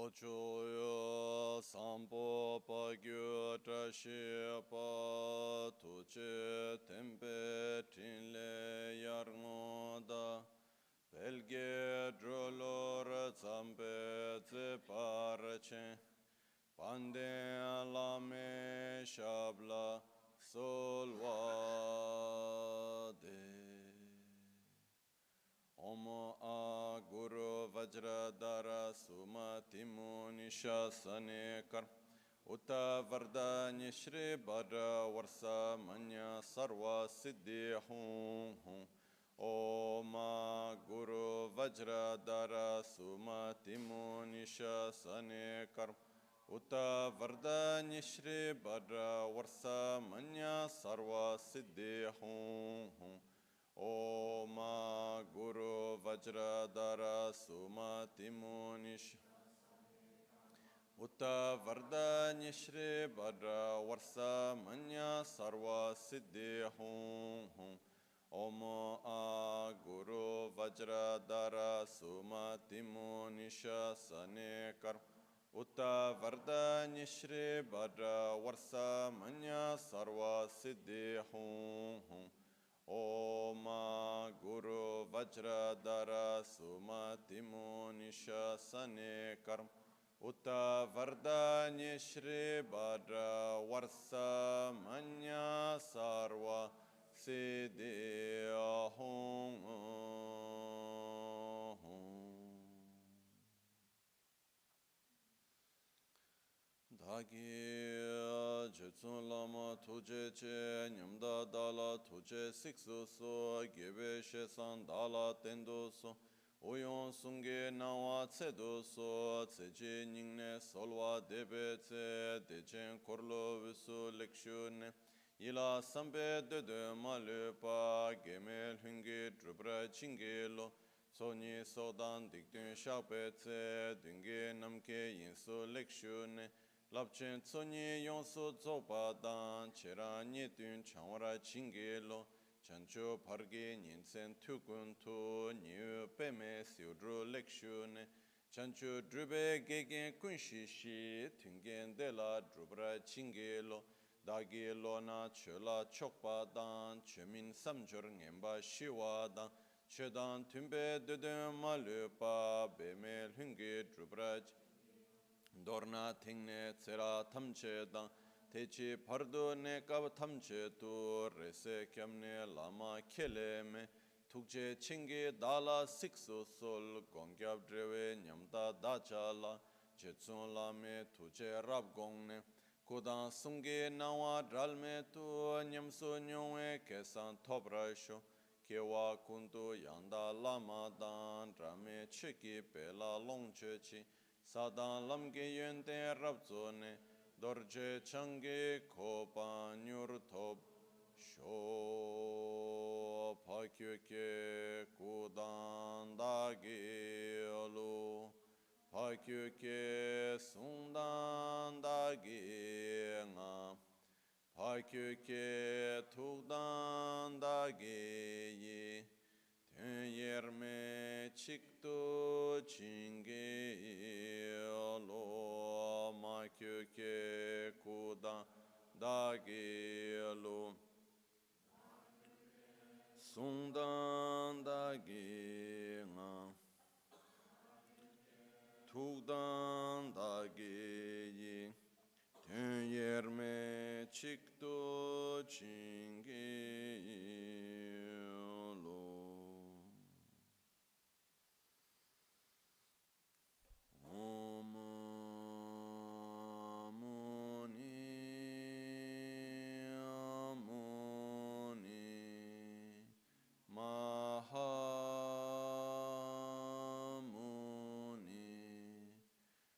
Lochoyo sampo pagyo trashi pa tuche tempe tinle yarngoda belge drolor zampe ze parche pande lame shabla solvade Om A Guru Vajradhara Sumatimu Nishasane Kar Uta Vardanya Shri Bhadra Varsa Manya Sarva Siddhi Hum Hum Om A Guru Vajradhara Sumatimu Nishasane Kar Uta Vardanya Shri Bhadra Varsa Manya Sarva Siddhi Hum Hum Om Guru Vajradhara Sumatimu Nish Utta Vardanya Shri Bhadra Varsa Manya Sarva Siddhi Hum Hum Om Guru Vajradhara Sumatimu Nishasane Kar Utta Vardanya Shri Bhadra Varsa Manya Sarva Siddhi Hum Hum Om Guru Vajradhara Sumatimu Nishasane Karm Utta Vardanya Shri Bhadra Varsa Manya Sarva Siddhi Hum Dagi Jetsun Lama Tuje Che Nyamda Dala Tuje Siksu So Gebe Shesan Dala Tendo So Oyon Sunge Nawa Tsedo So Tseje Ningne Solwa Debe Tse Dejen Korlo Visu Lekshune Ila Sambe Dede Malupa Gemel Hungi Drubra Chingelo Soni Sodan Dikdun Shakpe Tse Dunge Namke Yinsu Lekshune Lapchen tsonye yonso zopa dan chera nye dun changwara chingelo chancho parge nyinsen tukun to nyu peme siudru lekshune chancho drube gegen kunshi shi tungen de la drubra chingelo dagi lona chola chokpa dan chemin samjor ngemba shiwa dan chedan tumbe dudun malupa bemel hungi drubra Dorna tingne tsera tamche dang techi pardo ne kab tamche tu rese kyamne lama kele me tukche chingi dala sikso sol gongyab drewe nyamda dachala jetsun lame tuche rab gongne kudang sungi nawa dralme tu nyamso nyongwe kesan tobrasho kewa kundu yanda lama dan drame chiki pela longche chi Sadan lamge yente rabzone dorje change kopa nyur top sho pakyuke kudan dagi olu pakyuke sundan dagi nga pakyuke tukdan dagi yi yerme chikto chinge lo makyuke kudan dagi lo sundan dagi nga tukdan dagi yi yerme chikto chinge lo Om Muni Muni Mahamuni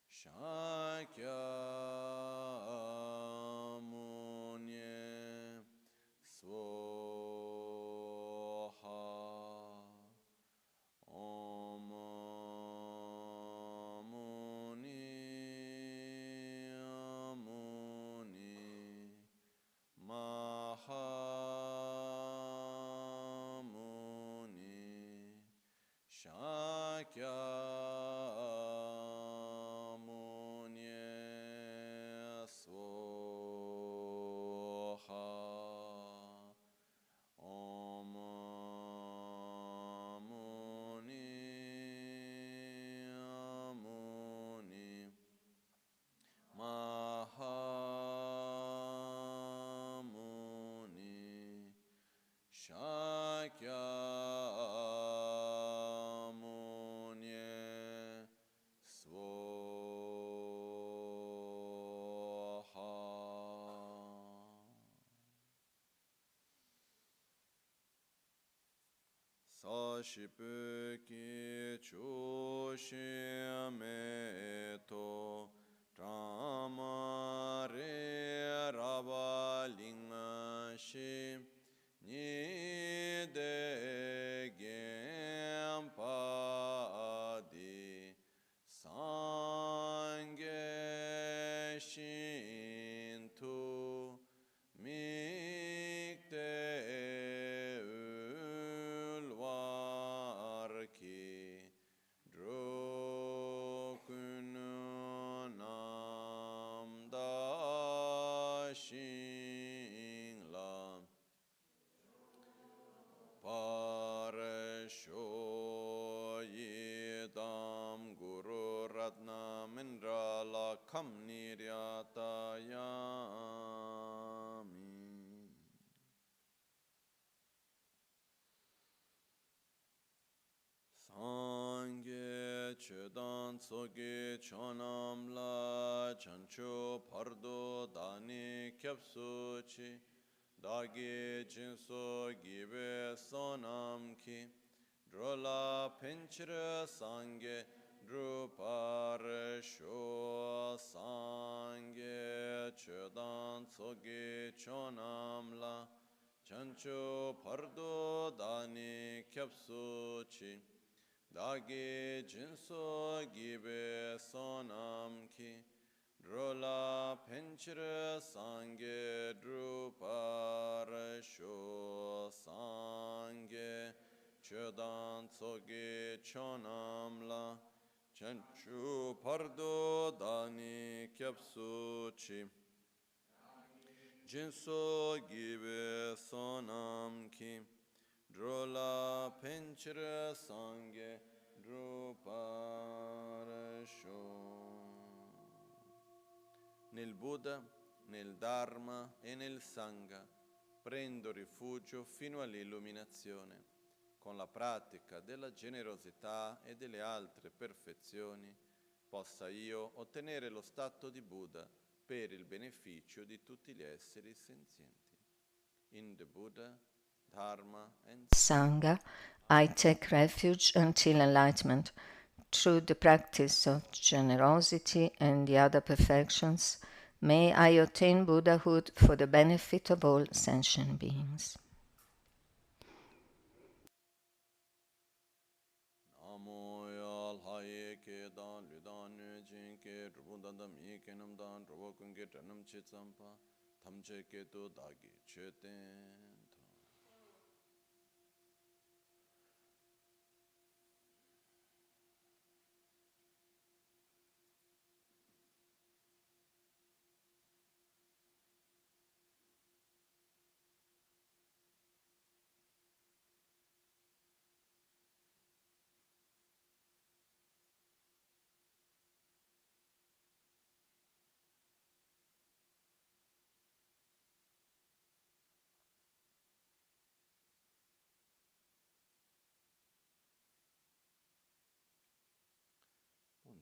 Shakya Muni shipu ki chu shime to Rama re raba linga shi ni de gem pa di sangye shin tu mik de ulwar ki dro kunu nam da shin la Parasho yedam guru ratna mindra la kam niryata yami. Sangye chedan soge chonam la chancho pardo dani kyapsu chi Dagi jinso gibe sonam ki drola pinchira sangye drupar sho sangye chedan sogi chonam la chancho pardo dani kyapsu chi Dagi jinso gibe sonam ki Drola penchira sangye drupar sho sangye chodan tsoge chonam la chanchu pardo dani kyapsu chi jinso gibe sonam ki drola penchira sangye drupar sho Nel Buddha, nel Dharma e nel Sangha prendo rifugio fino all'illuminazione. Con la pratica della generosità e delle altre perfezioni possa io ottenere lo stato di Buddha per il beneficio di tutti gli esseri senzienti. In the Buddha, Dharma and Sangha, I take refuge until enlightenment. Through the practice of generosity and the other perfections, may I attain Buddhahood for the benefit of all sentient beings. Namo yal haye ke dan ludan nu jin ke rubundan dam i ke nam dan rubo kun ke tanam che tsampa tham che ke to dagi che ten.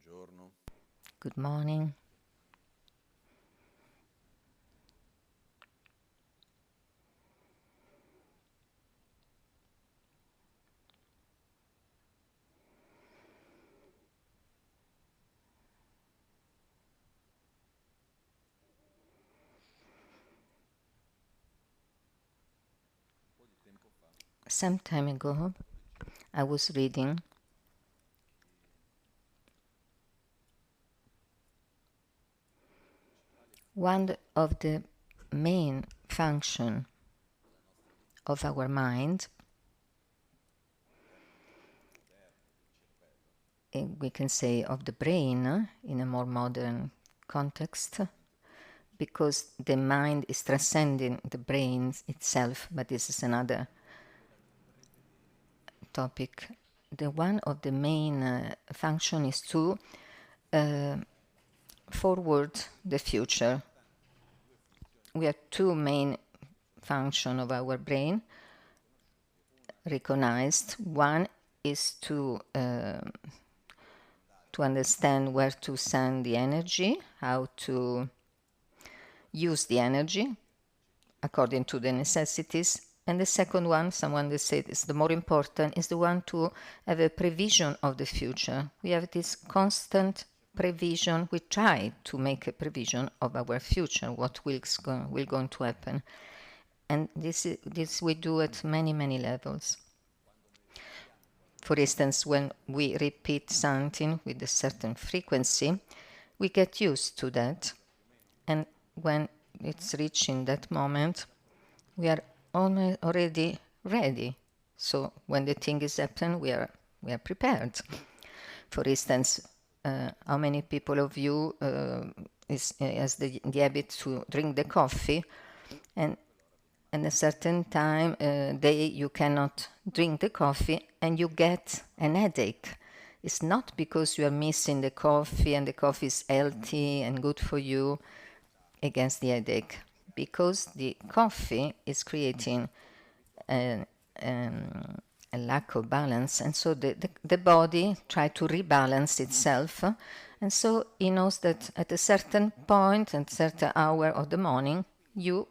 Buongiorno. Good morning. Some time ago, I was reading one of the main function of our mind, we can say of the brain in a more modern context, because the mind is transcending the brain itself, but this is another topic. The one of the main function is to forward the future. We have two main functions of our brain recognized. One is to understand where to send the energy, how to use the energy according to the necessities And the second one, someone that said is the more important, is the one to have a prevision of the future. We have this constant prevision. We try to make a prevision of our future, what will going to happen. And this we do at many, many levels. For instance, when we repeat something with a certain frequency, we get used to that. And when it's reaching that moment, we are already ready. So when the thing is happening, we are prepared. For instance, how many people of you has the habit to drink the coffee, and a certain time day you cannot drink the coffee and you get an headache. It's not because you are missing the coffee and the coffee is healthy and good for you against the headache, because the coffee is creating a lack of balance, and so the body try to rebalance itself, and so he knows that at a certain point, at a certain hour of the morning, you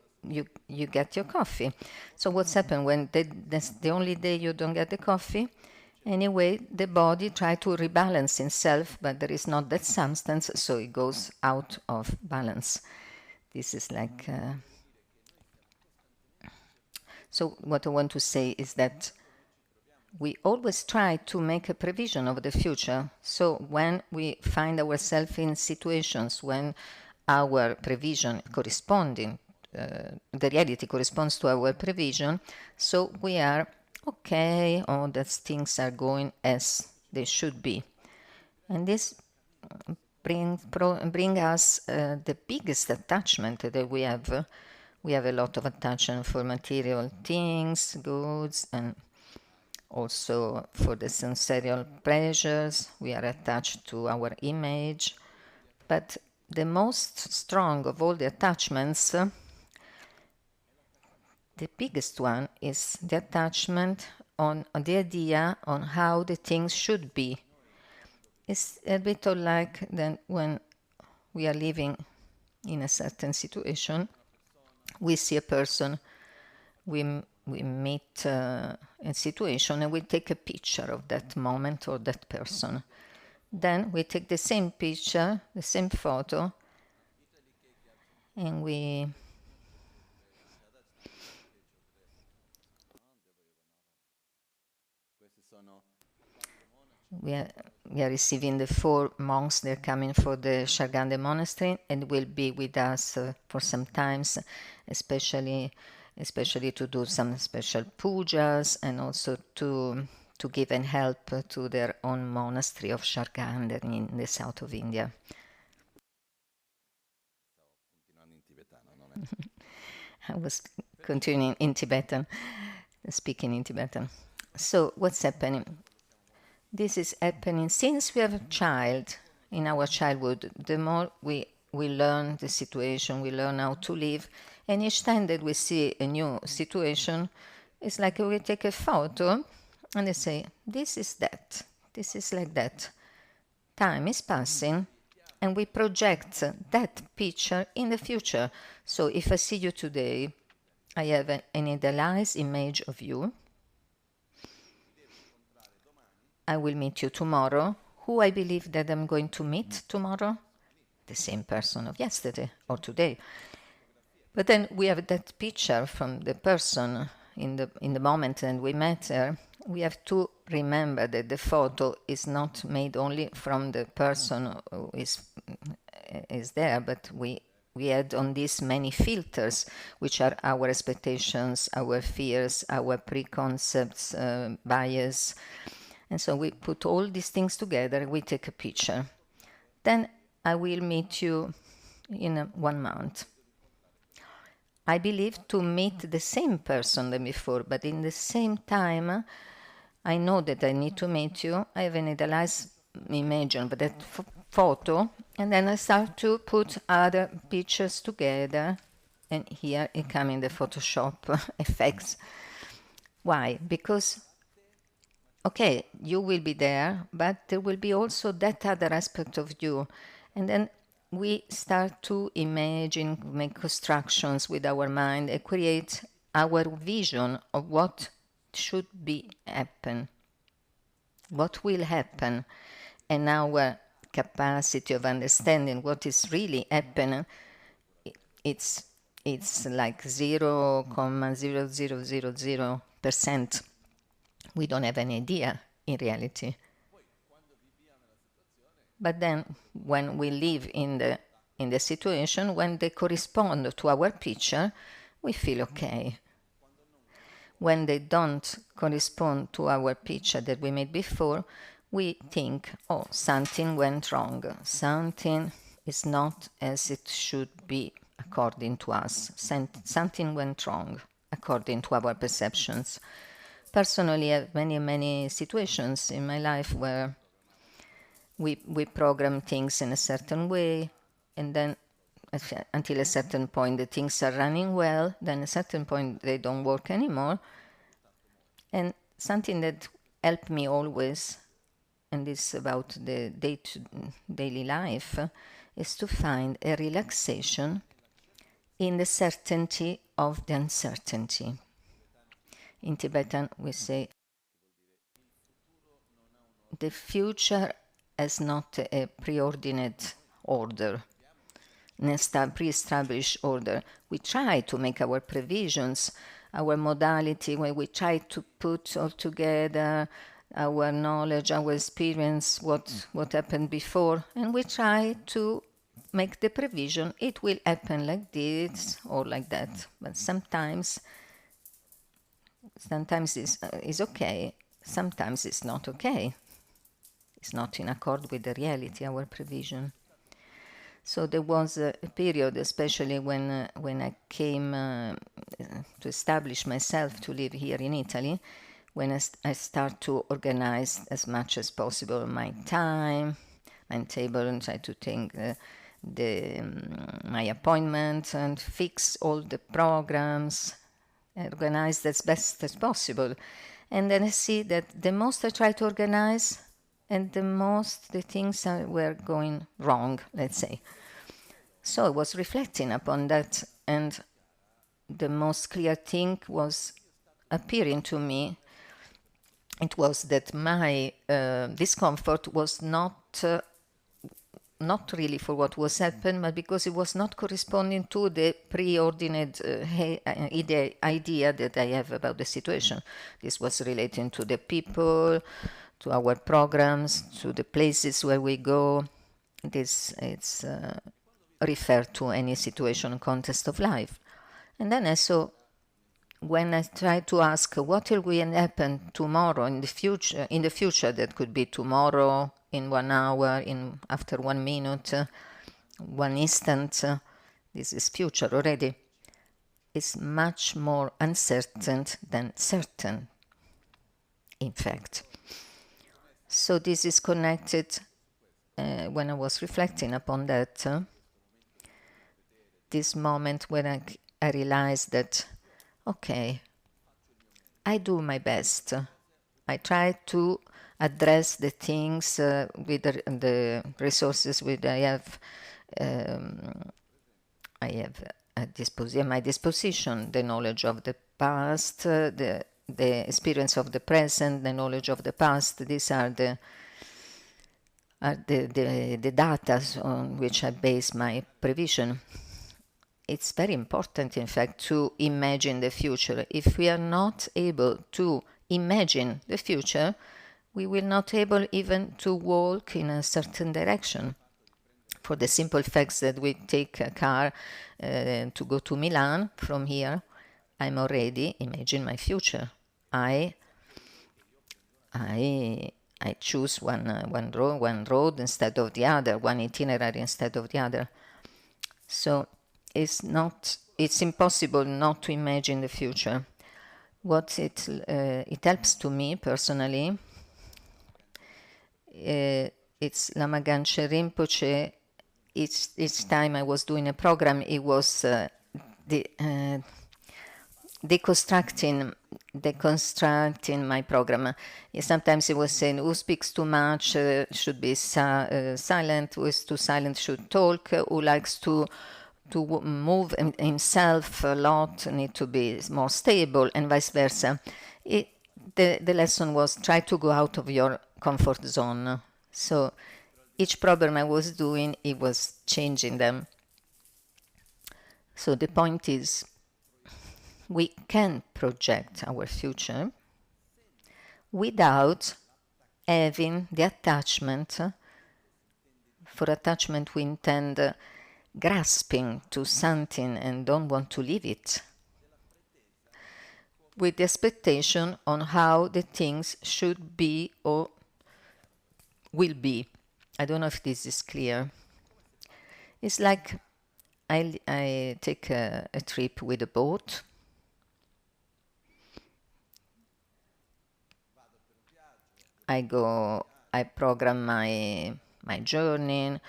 get your coffee. So what's happened when that's the only day you don't get the coffee? Anyway, the body try to rebalance itself, but there is not that substance, so it goes out of balance. This is like... So what I want to say is that we always try to make a prevision of the future. So when we find ourselves in situations when our prevision corresponding, the reality corresponds to our prevision, so we are okay, or that things are going as they should be. And this bring us the biggest attachment that we have. We have a lot of attachment for material things, goods, and also for the sensorial pleasures. We are attached to our image. But the most strong of all the attachments, the biggest one, is the attachment on the idea on how the things should be. It's a bit like then when we are living in a certain situation, we see a person, we meet a situation, and we take a picture of that moment or that person. Then we take the same picture, the same photo, and we are receiving the 4 monks. They're coming for the Shargande monastery and will be with us for some times, especially to do some special pujas, and also to give and help to their own monastery of Shargande in the south of India. I was continuing in Tibetan, speaking in Tibetan. So what's happening? This is happening since we have a child. In our childhood, the more we learn the situation, we learn how to live, and each time that we see a new situation, it's like we take a photo and they say, this is that, this is like that. Time is passing and we project that picture in the future. So if I see you today, I have an idealized image of you. I will meet you tomorrow. Who I believe that I'm going to meet tomorrow? The same person of yesterday or today. But then we have that picture from the person in the moment that we met her. We have to remember that the photo is not made only from the person who is there, but we add on these many filters, which are our expectations, our fears, our preconcepts, bias. And so we put all these things together, we take a picture. Then I will meet you in 1 month. I believe to meet the same person than before, but in the same time, I know that I need to meet you. I have an idealized image of that photo, and then I start to put other pictures together, and here it comes in the Photoshop effects. Why? Because okay, you will be there, but there will be also that other aspect of you. And then we start to imagine, make constructions with our mind, and create our vision of what should be happen, what will happen, and our capacity of understanding what is really happening, it's like 0,0000%. We don't have any idea in reality. But then when we live in the situation, when they correspond to our picture, we feel okay. When they don't correspond to our picture that we made before, we think, oh, something went wrong. Something is not as it should be according to us. Something went wrong according to our perceptions. Personally, I have many situations in my life where we program things in a certain way, and then until a certain point the things are running well, then at a certain point they don't work anymore. And something that helped me always, and this is about the daily life, is to find a relaxation in the certainty of the uncertainty. In Tibetan we say the future has not a preordinate order, a pre-established order. We try to make our provisions, our modality, where we try to put all together our knowledge, our experience, what happened before, and we try to make the provision. It will happen like this or like that. But sometimes it's okay, sometimes it's not okay. It's not in accord with the reality, our prevision. So there was a period, especially when I came to establish myself to live here in Italy, when I start to organize as much as possible my time, my table, and try to think my appointments and fix all the programs, organize as best as possible. And then I see that the most I try to organize, and the most the things were going wrong, let's say. So I was reflecting upon that, and the most clear thing was appearing to me. It was that my discomfort was not really for what was happening, but because it was not corresponding to the preordinate idea that I have about the situation. This was relating to the people, to our programs, to the places where we go. It's referred to any situation, context of life. And then I saw, when I try to ask what will happen tomorrow in the future, that could be tomorrow, in 1 hour, after 1 minute, 1 instant, this is future already. It's much more uncertain than certain, in fact. So this is connected, when I was reflecting upon that, this moment when I realized that, okay, I do my best. I try to address the things with the resources which I have at my disposition, the knowledge of the past, the experience of the present, the knowledge of the past. These are the data on which I base my prevision. It's very important, in fact, to imagine the future. If we are not able to imagine the future, we will not able even to walk in a certain direction. For the simple fact that we take a car to go to Milan from here, I'm already imagining my future. I choose one road instead of the other, one itinerary instead of the other. So it's impossible not to imagine the future. What it helps to me personally, it's Lama Rinpoche. Each time I was doing a program, it was deconstructing my program. Sometimes it was saying, who speaks too much should be silent, who is too silent should talk, who likes to to move himself a lot, need to be more stable, and vice versa. The lesson was try to go out of your comfort zone. So each problem I was doing, it was changing them. So the point is, we can project our future without having the attachment. For attachment, we intend grasping to something and don't want to leave it, with the expectation on how the things should be or will be. I don't know if this is clear. It's like I take a trip with a boat. I program my journey,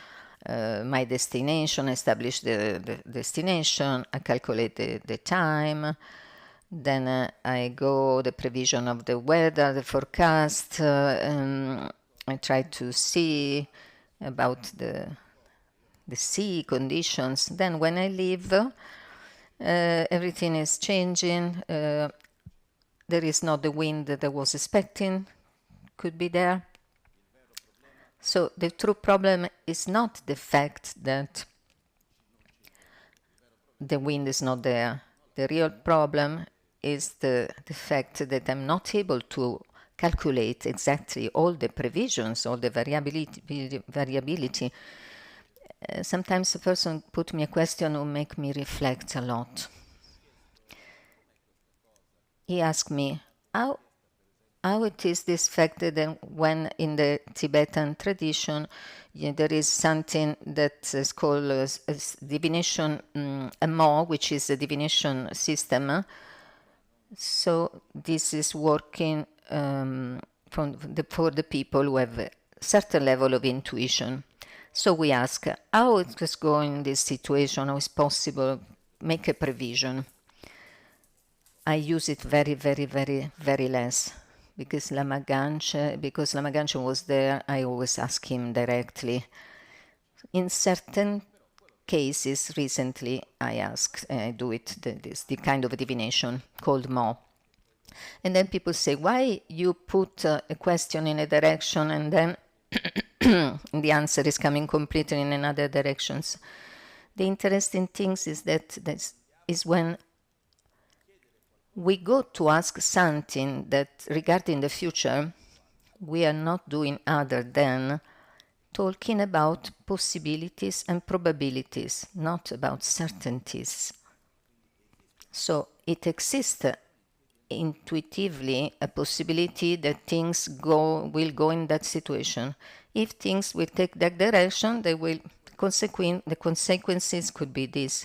my destination, establish the destination, I calculate the time, then I go the prevision of the weather, the forecast, I try to see about the sea conditions. Then when I leave, everything is changing. There is not the wind that I was expecting, could be there. So the true problem is not the fact that the wind is not there. The real problem is the fact that I'm not able to calculate exactly all the provisions, all the variability. Sometimes a person put me a question who make me reflect a lot. He asked me, how it is this fact that when in the Tibetan tradition there is something that is called divination, a mo, which is a divination system. So this is working for the people who have a certain level of intuition. So we ask, how it is going in this situation, how is possible, make a provision. I use it very, very, very, very less. Because Lama Ganche was there, I always ask him directly. In certain cases, recently, I do it, the kind of divination called Mo. And then people say, why you put a question in a direction and then the answer is coming completely in another direction? The interesting thing is that is when we go to ask something that regarding the future, we are not doing other than talking about possibilities and probabilities, not about certainties. So it exists intuitively a possibility that things will go in that situation. If things will take that direction, the consequences could be this.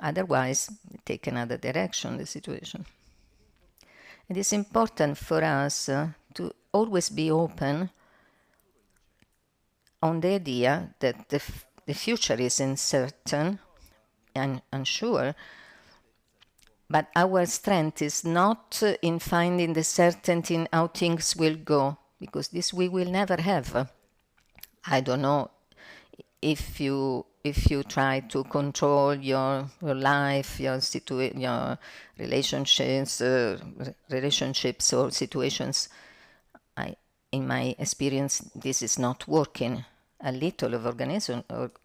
Otherwise, take another direction, the situation. It is important for us to always be open on the idea that the future is uncertain and unsure, but our strength is not in finding the certainty in how things will go, because this we will never have. I don't know if you try to control your life, your relationships or situations. In my experience, this is not working. A little of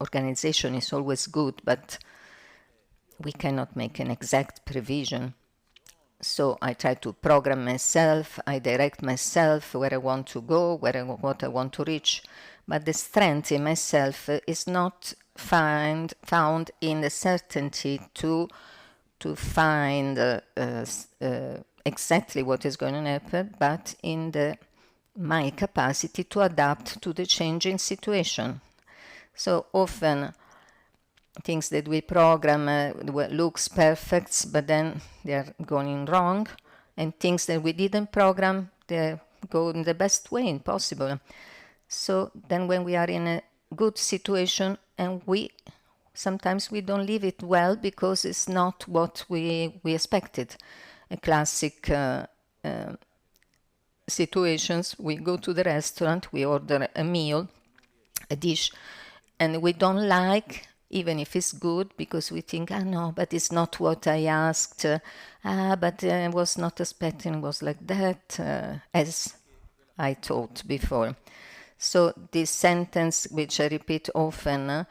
organization is always good, but we cannot make an exact prevision. So I try to program myself, I direct myself where I want to go, what I want to reach. But the strength in myself is not found in the certainty to find exactly what is going to happen, but in my capacity to adapt to the changing situation. So often things that we program looks perfect, but then they're going wrong, and things that we didn't program, they go in the best way possible. So then when we are in a good situation and sometimes we don't live it well because it's not what we expected. A classic situations, we go to the restaurant, we order a meal, a dish, and we don't like even if it's good, because we think, no, but it's not what I asked. But I was not expecting it was like that, as I thought before. So this sentence, which I repeat often,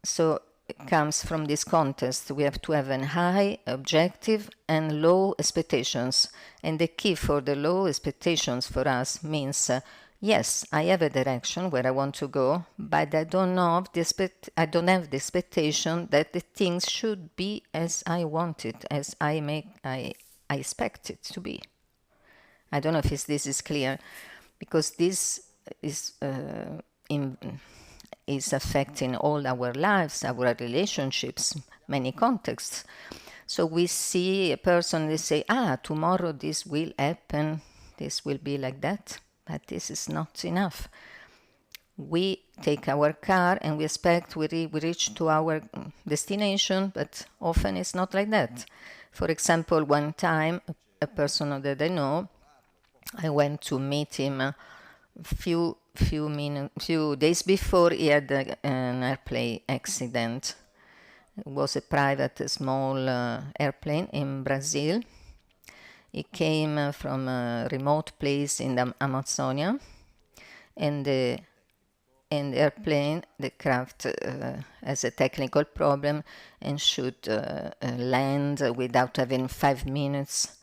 so it comes from this context. We have to have an high objective and low expectations. And the key for the low expectations for us means, yes, I have a direction where I want to go, but I don't have the expectation that the things should be as I want it, as I expect it to be. I don't know if this is clear, because this is is affecting all our lives, our relationships, many contexts. So we see a person, they say, tomorrow this will happen, this will be like that, but this is not enough. We take our car and we expect we reach to our destination, but often it's not like that. For example, one time, a person that I know, I went to meet him few days before he had an airplane accident. It was a private small airplane in Brazil. He came from a remote place in the Amazonia, and the airplane, the craft has a technical problem and should land without having 5 minutes.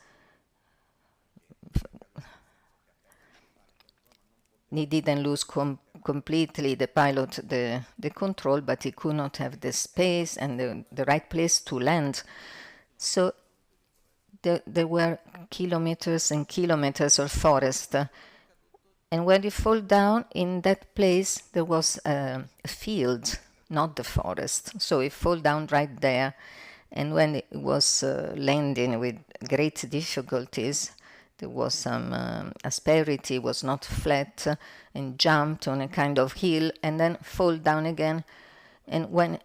He didn't lose completely, the pilot, the control, but he could not have the space and the right place to land. So there were kilometers and kilometers of forest. And when he fall down in that place, there was a field, not the forest. So he fall down right there. And when it was landing with great difficulties, there was some asperity, was not flat, and jumped on a kind of hill and then fall down again. And when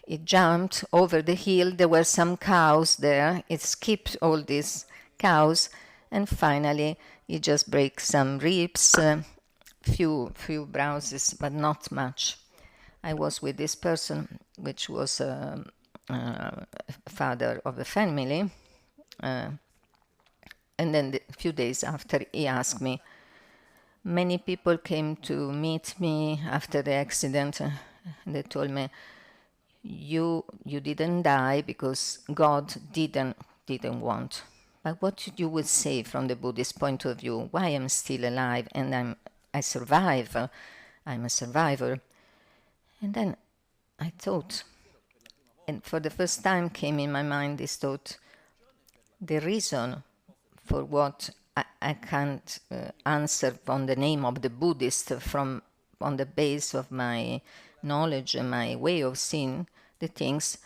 it jumped over the hill, there were some cows there. It skipped all these cows, and finally it just breaks some ribs, few bruises, but not much. I was with this person, which was father of a family. And then a few days after, he asked me, many people came to meet me after the accident, and they told me, you didn't die because God didn't want. But what you would say from the Buddhist point of view? Why I'm still alive and I survive? I'm a survivor. And then I thought, and for the first time came in my mind this thought, the reason for what I can't answer on the name of the Buddhist on the base of my knowledge and my way of seeing the things,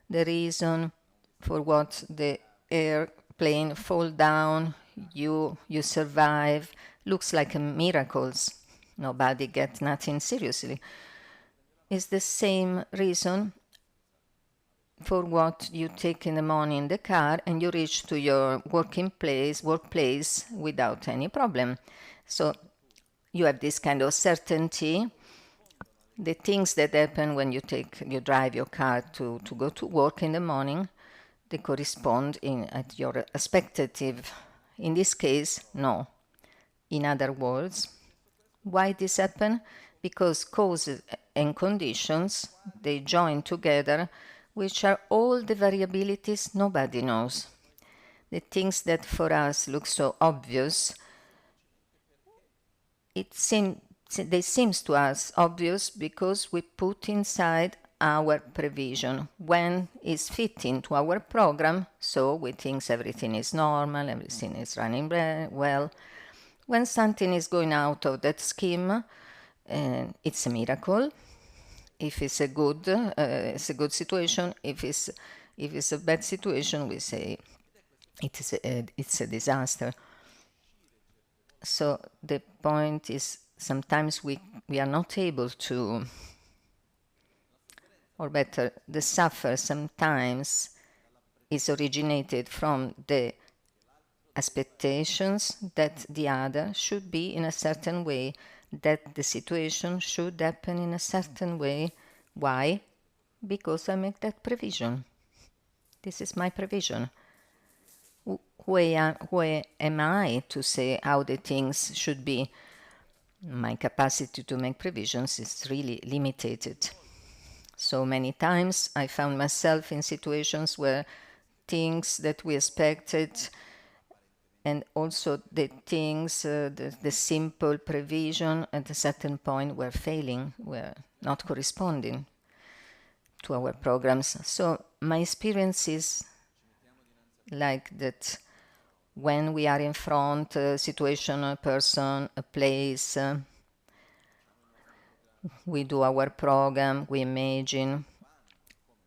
the reason for what the airplane fall down, you survive, looks like a miracles, nobody get nothing seriously, is the same reason for what you take in the morning in the car and you reach to your workplace without any problem. So you have this kind of certainty. The things that happen when you drive your car to go to work in the morning, they correspond at your expectative. In this case, no. In other words, why this happen? Because causes and conditions, they join together, which are all the variabilities nobody knows. The things that for us look so obvious, they seem to us obvious because we put inside our prevision when it's fitting to our program, so we think everything is normal, everything is running well. When something is going out of that scheme, it's a miracle. If it's a good situation. If it's a bad situation, we say it's a disaster. So the point is, sometimes we are not able to, or better, the suffer sometimes is originated from the expectations that the other should be in a certain way, that the situation should happen in a certain way, Why? Because I make that provision. This is my provision. Who am I to say how the things should be? My capacity to make provisions is really limited. So many times I found myself in situations where things that we expected and also the things, the simple provision at a certain point were failing, were not corresponding to our programs. So my experience is like that when we are in front, a situation, a person, a place, we do our program, we imagine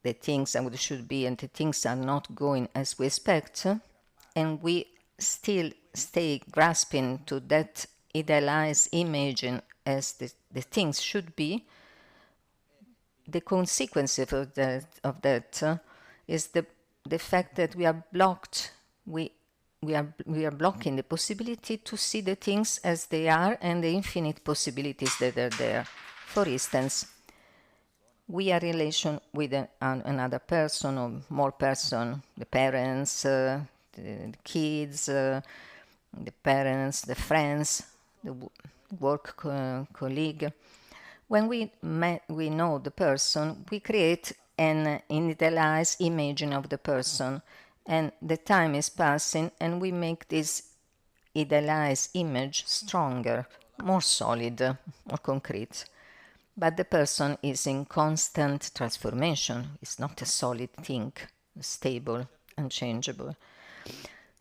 the things that should be and the things are not going as we expect, and we still stay grasping to that idealized imaging as the things should be. The consequence of that is the fact that we are blocked. We are blocking the possibility to see the things as they are and the infinite possibilities that are there. For instance, we are in relation with another person or more person, the parents, the kids, the parents, the friends, the work colleague. When we know the person, we create an idealized imaging of the person, and the time is passing, and we make this idealized image stronger, more solid, more concrete. But the person is in constant transformation. It's not a solid thing, stable, unchangeable.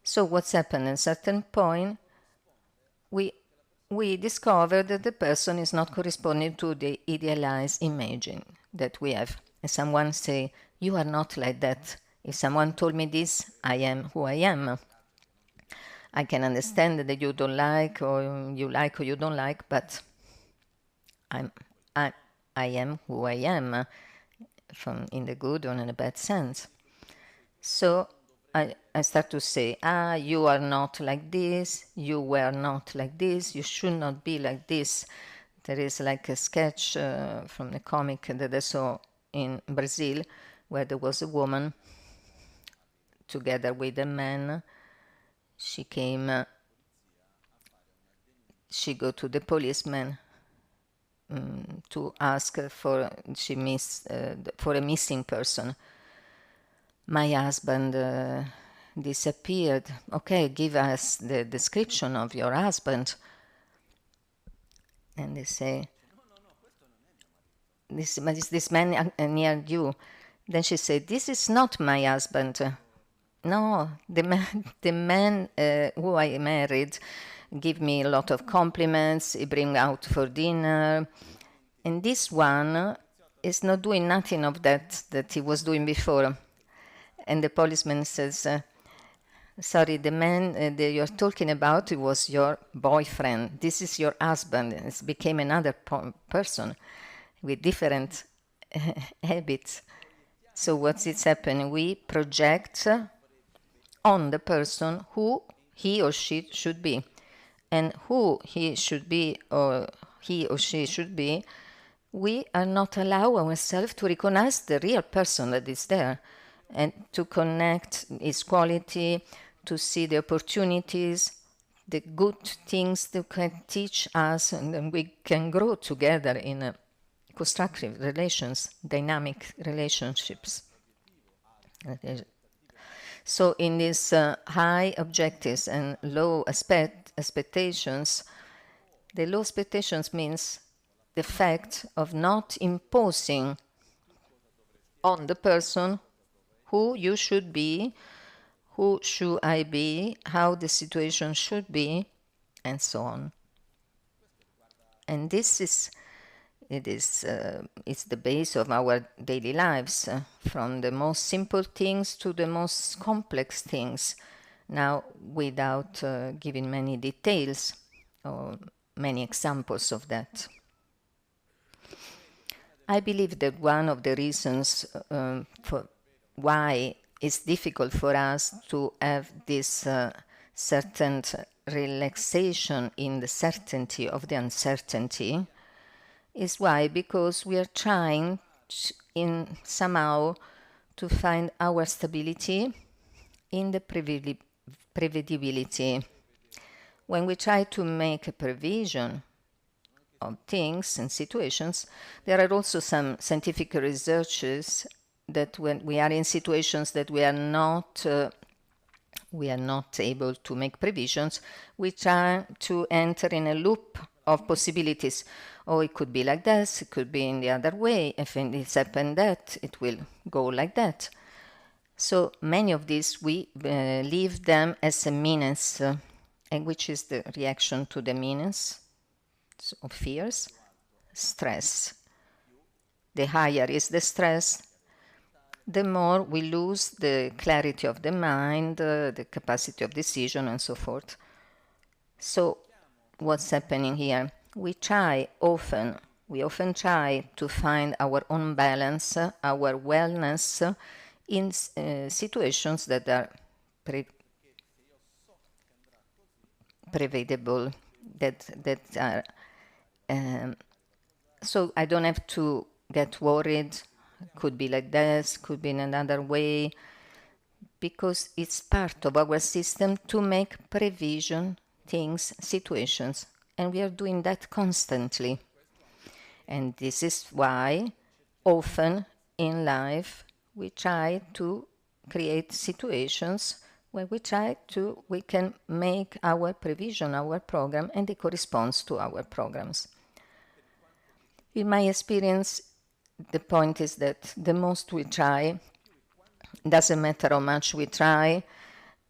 So what's happened at a certain point, we discover that the person is not corresponding to the idealized imaging that we have. And someone say, you are not like that. If someone told me this, I am who I am. I can understand that you don't like or you don't like, but I am who I am, from in the good or in the bad sense. So I start to say, you are not like this, you were not like this, you should not be like this. There is like a sketch from the comic that I saw in Brazil, where there was a woman together with a man. She go to the policeman to ask for a missing person. My husband disappeared. Okay, give us the description of your husband. And they say, this man near you. Then she said, this is not my husband. No, the man who I married give me a lot of compliments. He bring out for dinner. And this one is not doing nothing of that he was doing before. And the policeman says, sorry, the man that you're talking about, it was your boyfriend. This is your husband. It became another person with different habits. So what's happening? We project on the person who he or she should be. And who he should be or he or she should be, we are not allow ourselves to recognize the real person that is there and to connect its quality, to see the opportunities, the good things that can teach us, and then we can grow together in constructive relations, dynamic relationships. So in these high objectives and low expectations, the low expectations means the fact of not imposing on the person who you should be, who should I be, how the situation should be, and so on. And this is it's the base of our daily lives, from the most simple things to the most complex things. Now, without giving many details or many examples of that. I believe that one of the reasons for why it's difficult for us to have this certain relaxation in the certainty of the uncertainty is why, because we are trying in somehow to find our stability in the prevedibility. When we try to make a prevision of things and situations, there are also some scientific researches that when we are in situations that we are not able to make previsions, we try to enter in a loop of possibilities. Oh, it could be like this, it could be in the other way. If it's happened that, it will go like that. So many of these, we leave them as a menace, and which is the reaction to the menace of fears? Stress. The higher is the stress, the more we lose the clarity of the mind, the capacity of decision, and so forth. So what's happening here? We often try to find our own balance, our wellness in situations that are prevedible, that are so I don't have to get worried. Could be like this, could be in another way, because it's part of our system to make prevision, things, situations, and we are doing that constantly. And this is why often in life we try to create situations where we can make our prevision, our program, and it corresponds to our programs. In my experience, the point is that the most we try, doesn't matter how much we try,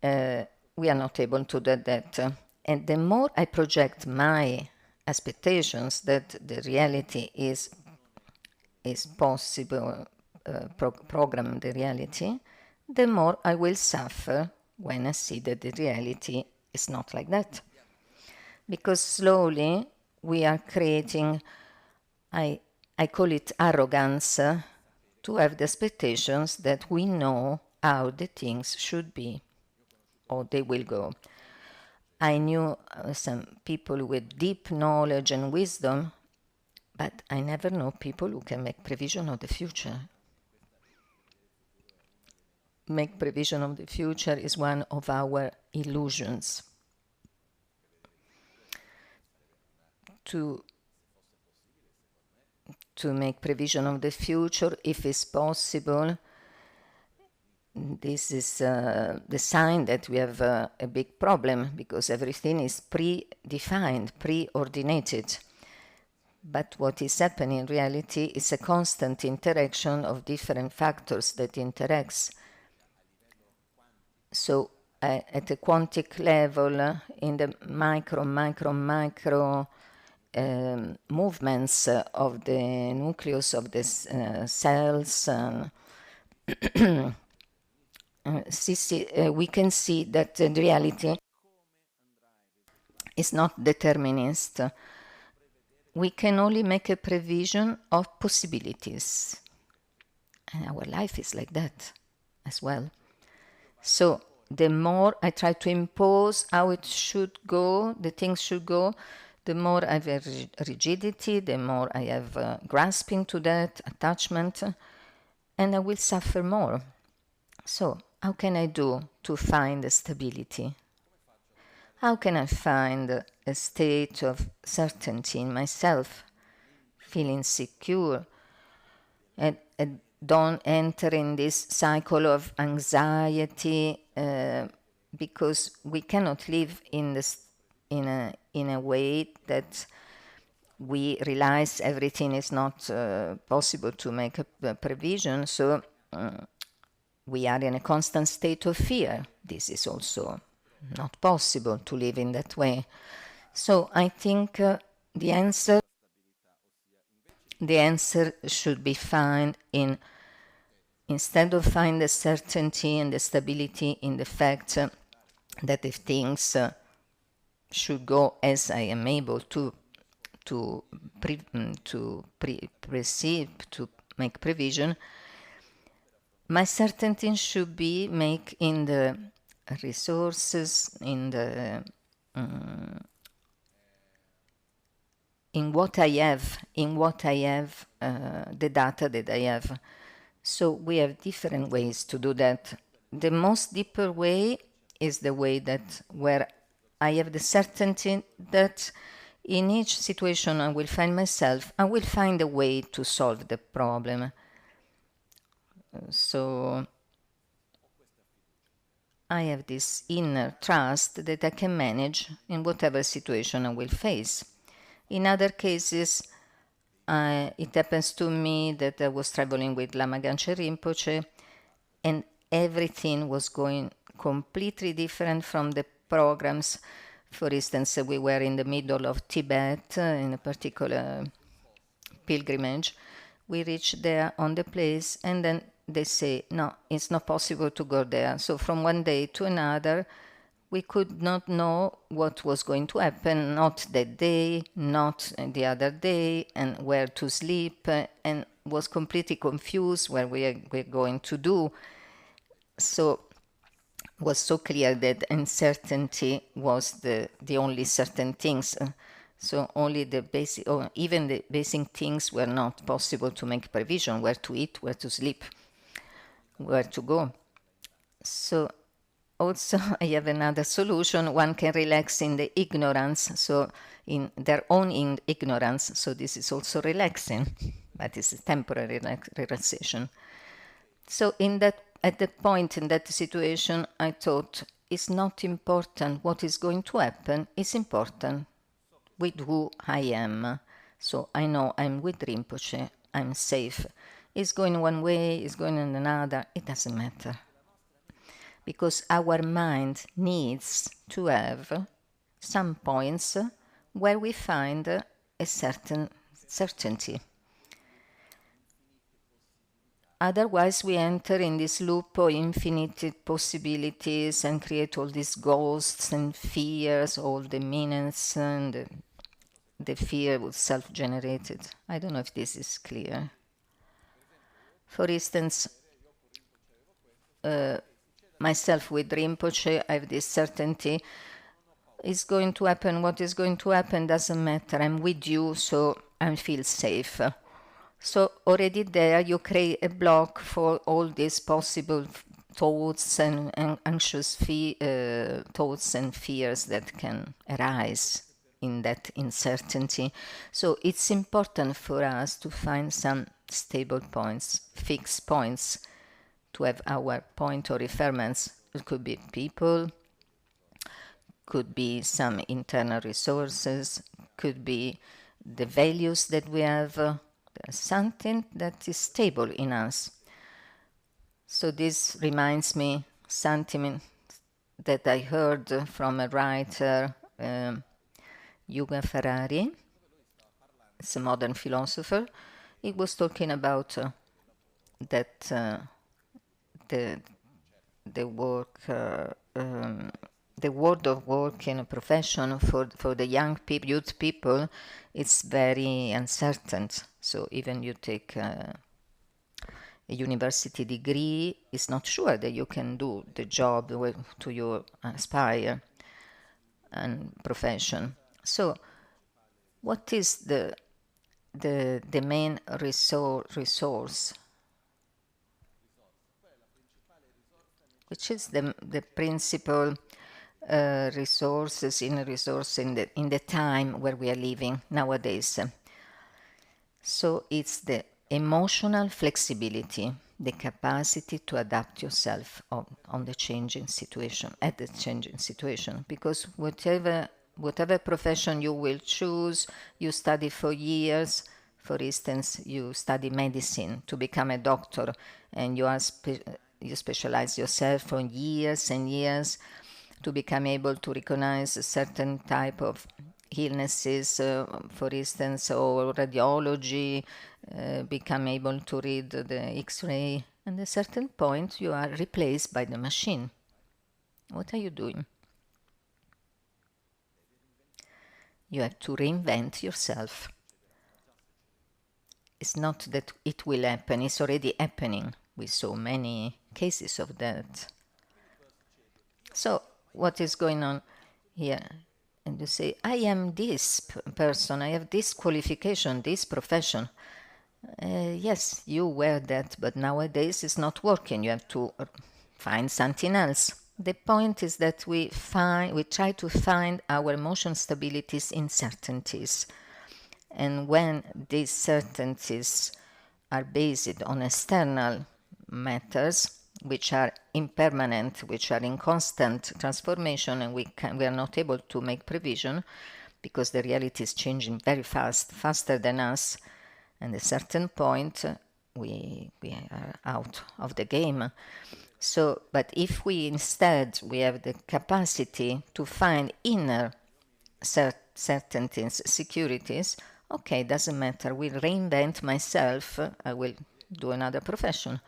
we are not able to do that. And the more I project my expectations that the reality is possible, program the reality, the more I will suffer when I see that the reality is not like that. Because slowly we are creating, I call it arrogance, to have the expectations that we know how the things should be or they will go. I knew some people with deep knowledge and wisdom, but I never know people who can make prevision of the future. Make prevision of the future is one of our illusions. To make prevision of the future, if it's possible, this is the sign that we have a big problem, because everything is predefined, preordinated. But what is happening in reality is a constant interaction of different factors that interacts. So at a quantic level, in the micro movements of the nucleus of the cells, we can see that the reality is not determinist. We can only make a prevision of possibilities. And our life is like that as well. So the more I try to impose how it should go, the things should go, the more I have rigidity, the more I have grasping to that, attachment, and I will suffer more. So how can I do to find the stability? How can I find a state of certainty in myself, feeling secure, and don't enter in this cycle of anxiety, because we cannot live in a way that we realize everything is not possible to make a provision. So we are in a constant state of fear. This is also not possible to live in that way. So I think the answer should be found in, instead of find the certainty and the stability in the fact that if things should go as I am able to perceive, to make provision, my certainty should be make in the resources, in the in what I have, the data that I have. So we have different ways to do that. The most deeper way is the way that where I have the certainty that in each situation I will find myself, I will find a way to solve the problem. So I have this inner trust that I can manage in whatever situation I will face. In other cases, it happens to me that I was traveling with Lama Rinpoche and everything was going completely different from the programs. For instance, we were in the middle of Tibet in a particular pilgrimage. We reached there on the place and then they say, no, it's not possible to go there. So from one day to another, we could not know what was going to happen, not that day, not the other day, and where to sleep, and was completely confused where we're going to do. So it was so clear that uncertainty was the only certain things. So only the basic, or even the basic things were not possible to make provision, where to eat, where to sleep, where to go. So also I have another solution. One can relax in the ignorance, so in their own ignorance. So this is also relaxing, but it's a temporary relaxation. So at that point in that situation, I thought it's not important what is going to happen. It's important with who I am. So I know I'm with Rinpoche. I'm safe. It's going one way, it's going in another. It doesn't matter. Because our mind needs to have some points where we find a certain certainty. Otherwise, we enter in this loop of infinite possibilities and create all these ghosts and fears, all the meanings and the fear was self-generated. I don't know if this is clear. For instance, myself with Rinpoche, I have this certainty. It's going to happen. What is going to happen doesn't matter. I'm with you, so I feel safe. So already there you create a block for all these possible thoughts and anxious thoughts and fears that can arise in that uncertainty. So it's important for us to find some stable points, fixed points, to have our point of reference. It could be people, could be some internal resources, could be the values that we have, something that is stable in us. So this reminds me something that I heard from a writer, Yuga Ferrari. It's a modern philosopher. He was talking about that the work, the world of work in a profession for the young youth people, it's very uncertain. So even you take a university degree, it's not sure that you can do the job to your aspire and profession. So what is the main resource? Which is the principal resource in the time where we are living nowadays. So it's the emotional flexibility, the capacity to adapt yourself on the changing situation, at the changing situation. Because whatever profession you will choose, you study for years. For instance, you study medicine to become a doctor, and you specialize yourself for years and years to become able to recognize a certain type of illnesses, for instance, or radiology, become able to read the X-ray, and at a certain point you are replaced by the machine. What are you doing? You have to reinvent yourself. It's not that it will happen, it's already happening. We saw many cases of that. So what is going on here? and you say, I am this person, I have this qualification, this profession. Yes, you were that, but nowadays it's not working. You have to find something else. The point is that we try to find our emotional stabilities in certainties. And when these certainties are based on external matters, which are impermanent, which are in constant transformation, and we are not able to make prevision because the reality is changing very fast, faster than us, and at a certain point we are out of the game. So, but if we instead we have the capacity to find inner certainties, securities, okay, doesn't matter, we'll reinvent myself, I will do another profession.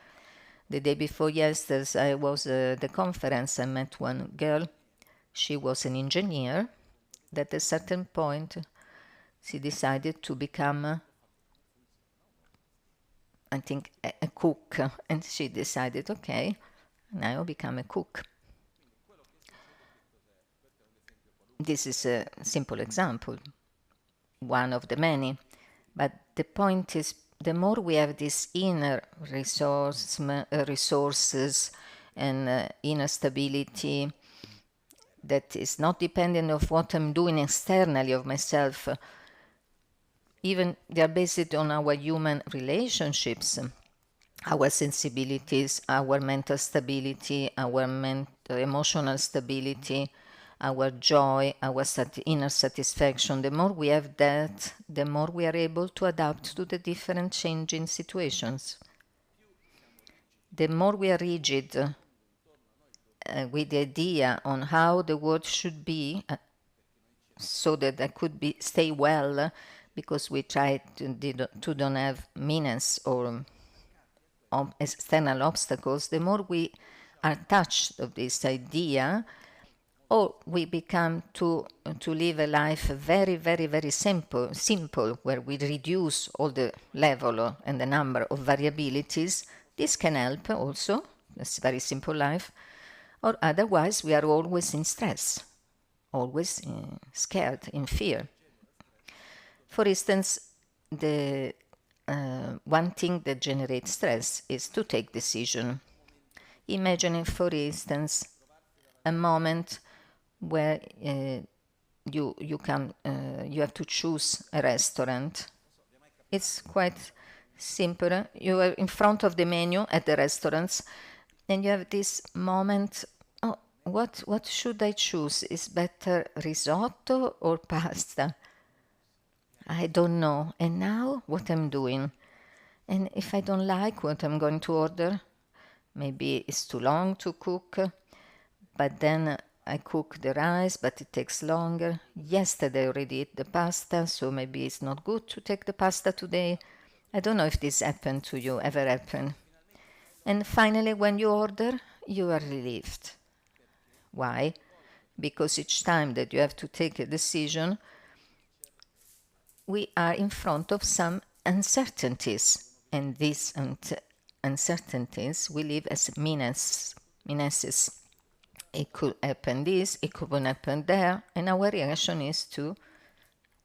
The day before yesterday, I was at the conference, I met one girl, she was an engineer, that at a certain point she decided to become I think a cook, and she decided, okay, now I'll become a cook. This is a simple example, one of the many, but the point is the more we have these inner resources and inner stability that is not dependent of what I'm doing externally of myself, even they are based on our human relationships, our sensibilities, our mental stability, our emotional stability, our joy, our inner satisfaction. The more we have that, the more we are able to adapt to the different changing situations. The more we are rigid with the idea on how the world should be, so that I could stay well, because we try to don't have meanness or external obstacles, the more we are touched of this idea, or we become to live a life very, very, very simple, where we reduce all the level and the number of variabilities. This can help also. It's a very simple life. Or otherwise, we are always in stress, always scared, in fear. For instance, the one thing that generates stress is to take decision. Imagining, for instance, a moment where you have to choose a restaurant. It's quite simple. You are in front of the menu at the restaurants, and you have this moment. Oh, what should I choose? Is better risotto or pasta? I don't know. And now what I'm doing? And if I don't like what I'm going to order, maybe it's too long to cook, but then I cook the rice, but it takes longer. Yesterday I already ate the pasta, so maybe it's not good to take the pasta today. I don't know if this happened to you, ever happened. And finally, when you order, you are relieved. Why? Because each time that you have to take a decision, we are in front of some uncertainties. And these uncertainties we live as menaces. It could happen this, it could happen there, and our reaction is to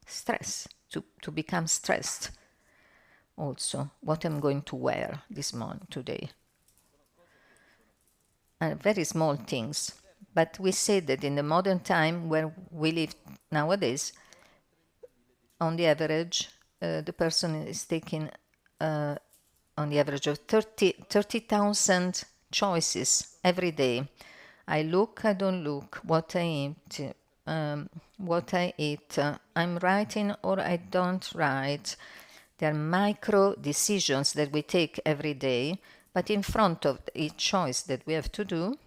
stress, to become stressed. Also, what I'm going to wear this morning, today. Very small things. But we say that in the modern time where we live nowadays, on the average, the person is taking on the average of 30,000 choices every day. I look, I don't look, what I eat, I'm writing or I don't write. There are micro decisions that we take every day, but in front of each choice that we have to do,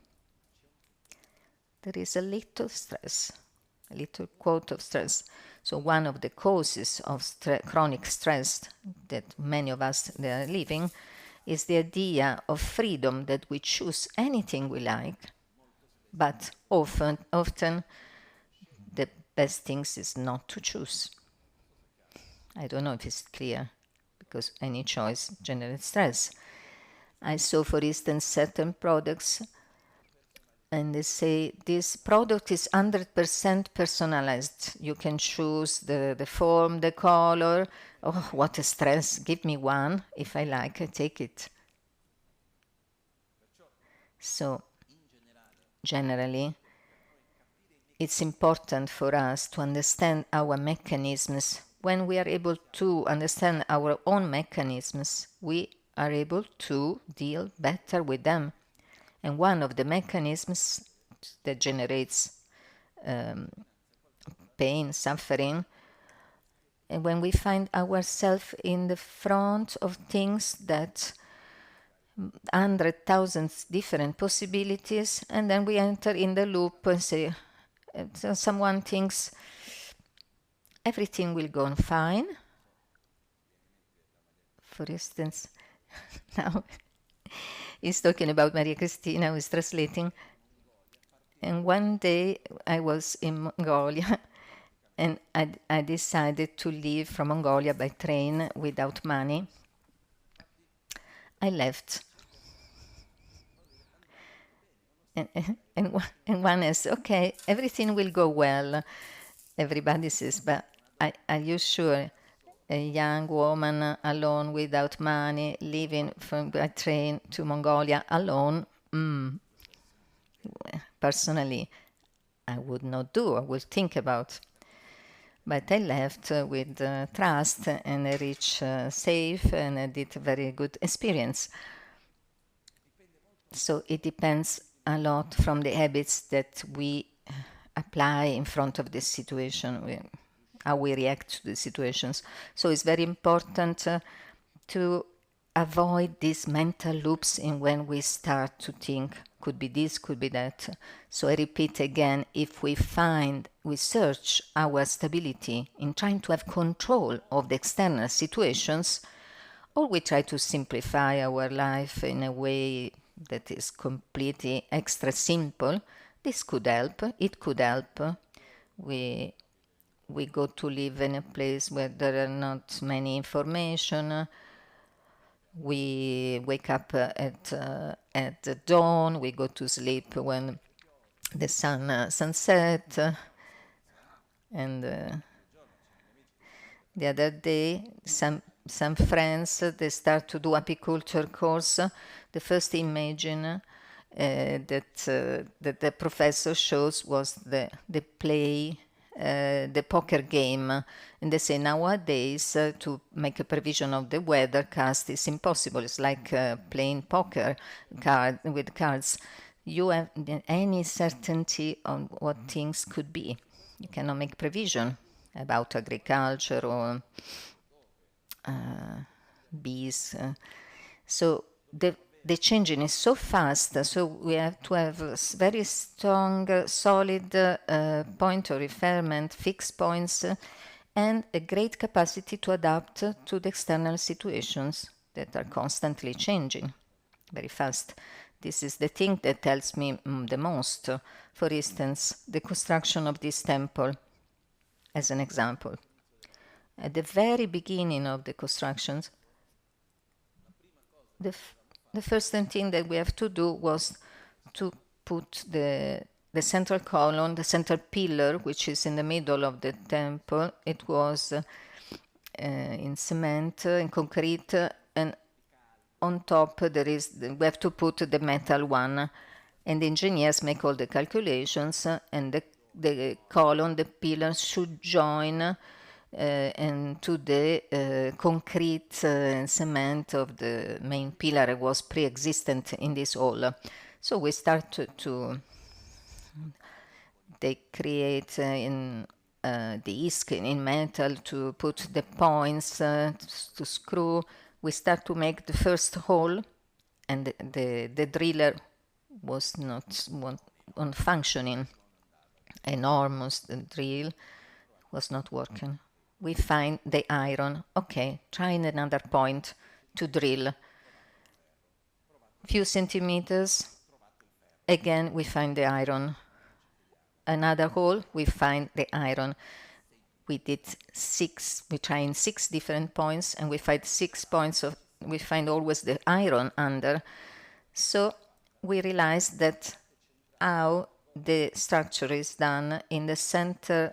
there is a little stress, a little quote of stress. So one of the causes of chronic stress that many of us are living is the idea of freedom, that we choose anything we like, but often the best things is not to choose. I don't know if it's clear, because any choice generates stress. I saw, for instance, certain products and they say this product is 100% personalized. You can choose the form, the color. Oh, what a stress. Give me one. If I like, I take it. So, generally, it's important for us to understand our mechanisms. When we are able to understand our own mechanisms, we are able to deal better with them. And one of the mechanisms that generates pain, suffering, and when we find ourselves in the front of things that 100,000 different possibilities, and then we enter in the loop and say, so someone thinks everything will go on fine. For instance, now he's talking about Maria Cristina, who is translating. And one day I was in Mongolia and I decided to leave from Mongolia by train without money. I left. And one is, okay, everything will go well. Everybody says, but are you sure? A young woman alone without money, leaving from by train to Mongolia alone, personally, I would not do. I would think about. But I left with trust, and I reached safe, and I did a very good experience. So it depends a lot from the habits that we apply in front of this situation, how we react to the situations. So it's very important to avoid these mental loops in when we start to think could be this, could be that. So I repeat again, if we search our stability in trying to have control of the external situations, or we try to simplify our life in a way that is completely extra simple, this could help. It could help. We go to live in a place where there are not many information. We wake up at the dawn. We go to sleep when the sunset. And the other day, some friends they start to do apiculture course. The first imagine that the professor shows was the play. The poker game, and they say nowadays to make a prevision of the weathercast is impossible. It's like playing poker with cards. You have any certainty on what things could be. You cannot make prevision about agriculture or bees. So the changing is so fast, so we have to have a very strong, solid point of reference, fixed points, and a great capacity to adapt to the external situations that are constantly changing very fast. This is the thing that tells me the most. For instance, the construction of this temple, as an example. At the very beginning of the constructions, the first thing that we have to do was to put the central column, the central pillar, which is in the middle of the temple. It was in cement, in concrete, and on top we have to put the metal one. And the engineers make all the calculations, and the column, the pillars should join and to the concrete cement of the main pillar was pre-existent in this hall. So we start they create in the ISK in metal to put the points to screw. We start to make the first hole, and the driller was not on functioning. Enormous drill was not working. We find the iron. Okay, trying another point to drill. Few centimeters. Again, we find the iron. Another hole, we find the iron. We try in 6 different points, and we find 6 points we find always the iron under. So we realize that how the structure is done. In the center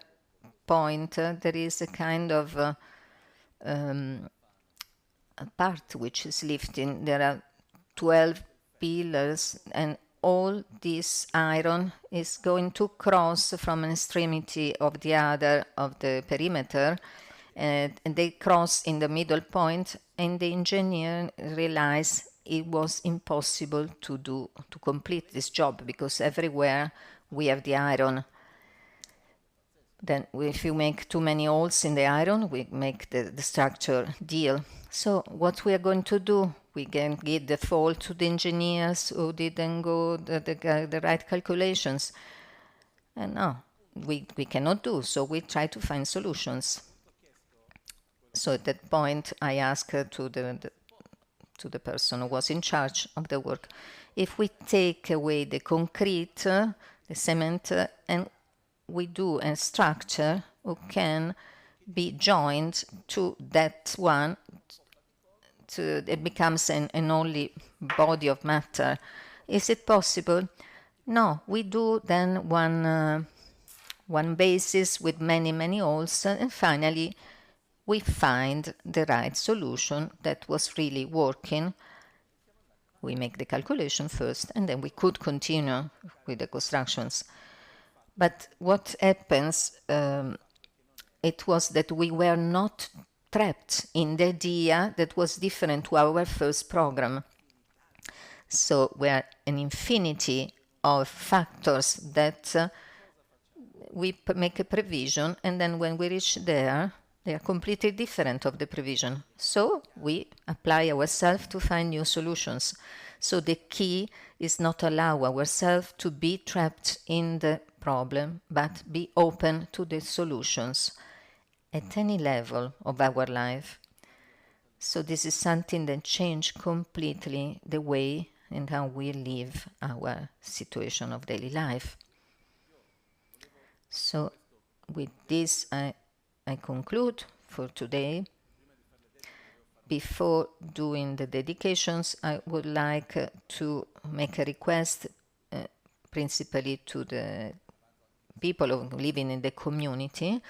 point, there is a kind of a part which is lifting. There are 12 pillars, and all this iron is going to cross from an extremity of the other of the perimeter, and they cross in the middle point, and the engineer realized it was impossible to complete this job, because everywhere we have the iron. Then if you make too many holes in the iron, we make the structure deal. So what we are going to do, we can give the fault to the engineers who didn't go the right calculations. And no, we cannot do, so we try to find solutions. So at that point, I asked to the person who was in charge of the work, if we take away the concrete, the cement, and we do a structure who can be joined to that one, it becomes an only body of matter. Is it possible? No, we do then one basis with many holes, and finally we find the right solution that was really working. We make the calculation first, and then we could continue with the constructions. But what happens, it was that we were not trapped in the idea that was different to our first program. So we are an infinity of factors that we make a prevision, and then when we reach there, they are completely different of the prevision. So we apply ourselves to find new solutions. So the key is not allow ourselves to be trapped in the problem, but be open to the solutions at any level of our life. So this is something that changed completely the way and how we live our situation of daily life. So with this, I conclude for today. Before doing the dedications, I would like to make a request principally to the people living in the community.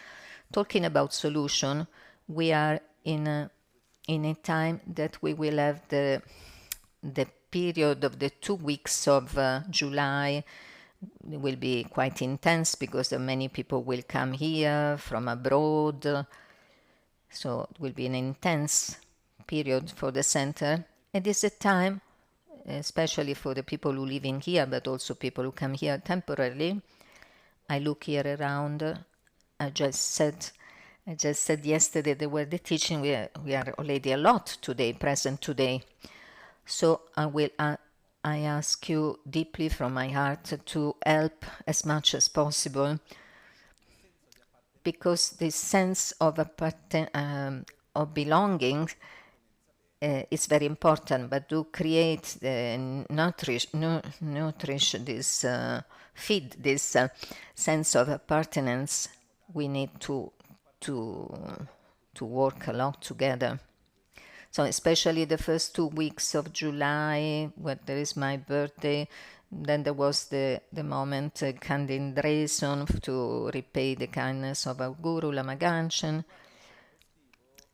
Talking about solution, we are in a time that we will have the period of the 2 weeks of July. It will be quite intense because many people will come here from abroad. So it will be an intense period for the center. It is a time, especially for the people who live in here, but also people who come here temporarily. I look here around. I just said yesterday there were the teaching. We are already a lot today, present today. So I ask you deeply from my heart to help as much as possible, because this sense of belonging is very important. But to create, nourish this, feed this sense of appartenance, we need to work a lot together. So especially the first 2 weeks of July, when there is my birthday, then there was the moment Kandindreson to repay the kindness of our guru, Lama.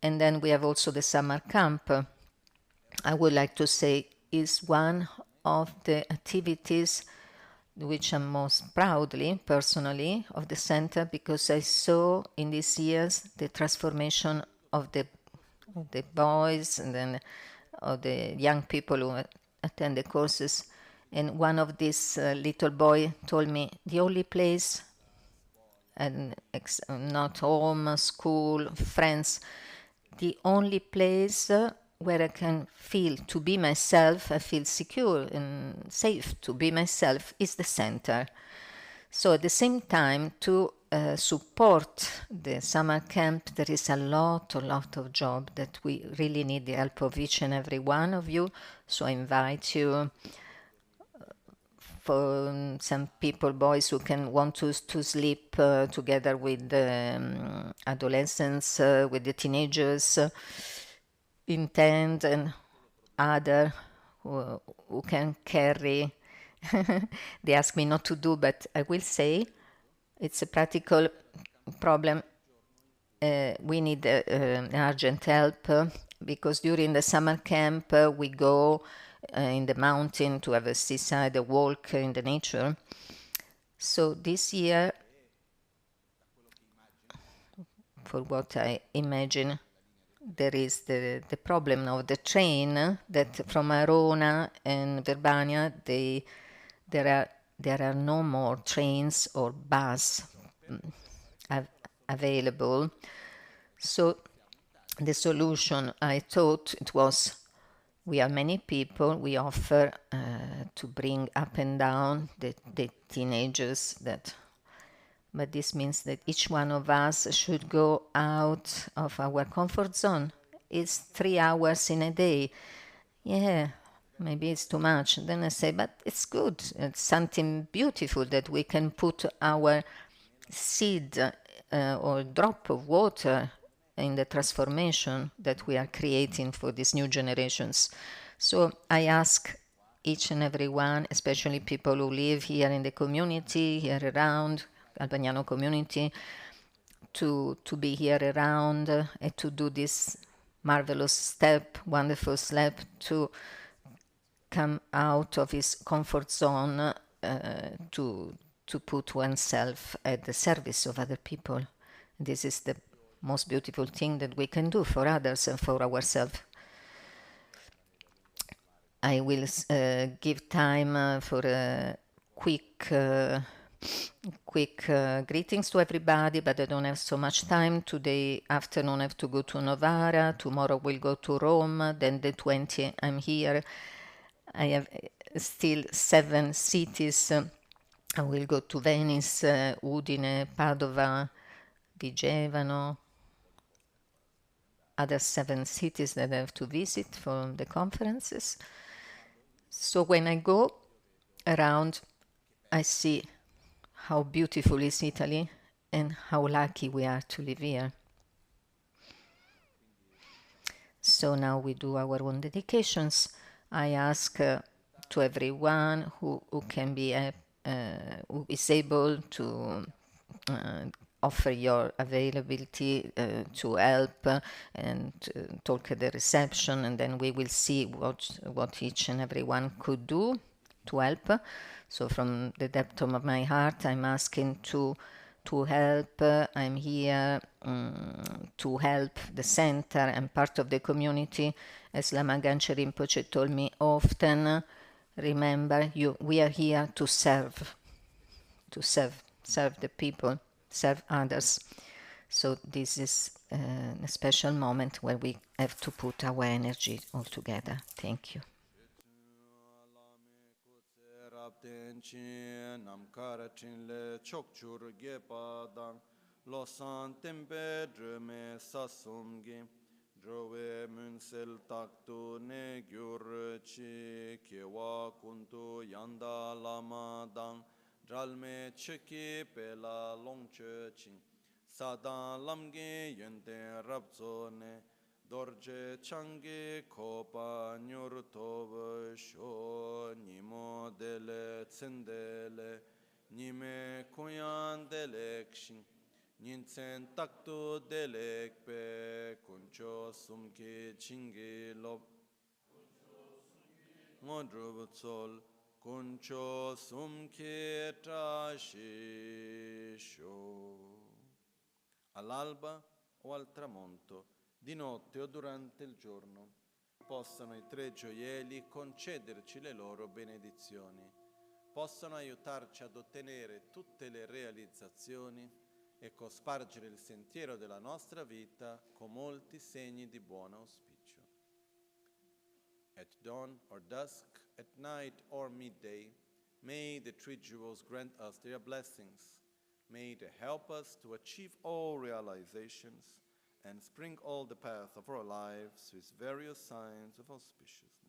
And then we have also the summer camp. I would like to say is one of the activities which I'm most proudly, personally, of the center, because I saw in these years the transformation of the boys and then of the young people who attend the courses. And one of these little boy told me, the only place, and not home, school, friends, the only place where I can feel to be myself, I feel secure and safe to be myself, is the center. So at the same time, to support the summer camp, there is a lot of job that we really need the help of each and every one of you. So I invite you, for some people, boys who can want to sleep together with the adolescents, with the teenagers, intend, and other who can carry they ask me not to do, but I will say it's a practical problem. We need urgent help because during the summer camp we go in the mountain to have a seaside, a walk in the nature. So this year, for what I imagine, there is the problem of the train that from Arona and Verbania, there are no more trains or bus available. So the solution, I thought it was, we are many people, we offer to bring up and down the teenagers that, but this means that each one of us should go out of our comfort zone. It's 3 hours in a day. Yeah, maybe it's too much. Then I say, but it's good. It's something beautiful that we can put our seed or drop of water in the transformation that we are creating for these new generations. So I ask each and every one, especially people who live here in the community, here around, Albagnano community, to be here around and to do this marvelous step, wonderful step to come out of his comfort zone to put oneself at the service of other people. This is the most beautiful thing that we can do for others and for ourselves. I will give time for a quick greetings to everybody, but I don't have so much time. Today afternoon I have to go to Novara, tomorrow we'll go to Rome, then the 20th I'm here. I have still 7 cities. I will go to Venice, Udine, Padova, Vigevano, other 7 cities that I have to visit for the conferences. So when I go around, I see how beautiful is Italy and how lucky we are to live here. So now we do our own dedications. I ask to everyone who can be who is able to offer your availability to help and talk at the reception, and then we will see what each and every one could do to help. So from the depth of my heart, I'm asking to help. I'm here to help the center. I'm part of the community. As Lama Rinpoche told me often, remember, we are here to serve the people, serve others. So this is a special moment where we have to put our energy all together. Thank you. Drove Munsel taktu ne gyur chi kewa kuntu yanda lama dang dralme cheki pela longche ching sadan lamge yente rabzo ne dorje change kopa nyur tov sho nimo dele tsendele nime kuyan dele kshin Ninsen takto delek pe kuncho sumke chinge lop ngodro sol kuncho sumke trascisho all'alba o al tramonto, di notte o durante il giorno, possano i 3 gioielli concederci le loro benedizioni, possano aiutarci ad ottenere tutte le realizzazioni e cospargere il sentiero della nostra vita con molti segni di buon auspicio. At dawn or dusk, at night or midday, may the 3 jewels grant us their blessings. May they help us to achieve all realizations and spring all the path of our lives with various signs of auspiciousness.